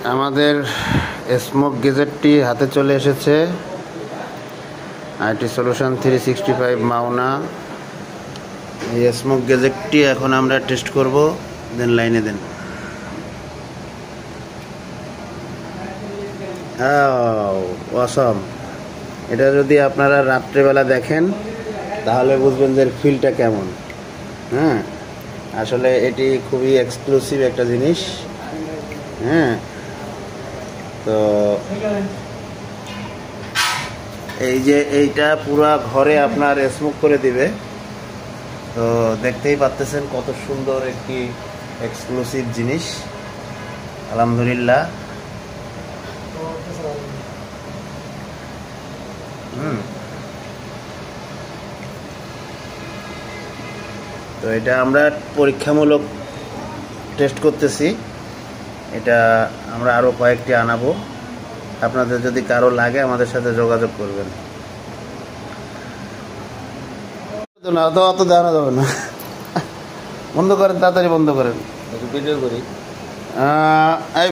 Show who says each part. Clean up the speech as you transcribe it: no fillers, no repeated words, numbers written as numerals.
Speaker 1: আমাদের স্মোক গেজেটটি হাতে চলে এসেছে। IT solution 365 Mawna. এই স্মোক গেজেটটি এখন আমরা টেস্ট করব। দেন লাইনে দেন। অসম। এটা যদি আপনারা রাত্রেবেলা দেখেন তাহলে বুঝবেন যে ফিলটা কেমন। হ্যাঁ, আসলে এটি খুবই এক্সক্লুসিভ একটা জিনিস। হ্যাঁ, তো এই যে এইটা পুরা ঘরে আপনার স্মোক করে দিবে। তো দেখতেই পাচ্ছেন কত সুন্দর একটি এক্সক্লুসিভ জিনিস। আলহামদুলিল্লাহ। তো এটা আমরা পরীক্ষামূলক টেস্ট করতেছি। এটা আমরা আরও কয়েকটি আনাবো। আপনাদের যদি কারো লাগে আমাদের সাথে যোগাযোগ করবেন। না তো অত জানা যাবে না। বন্ধ করেন, তাড়াতাড়ি বন্ধ করেন।
Speaker 2: ভিডিও করি।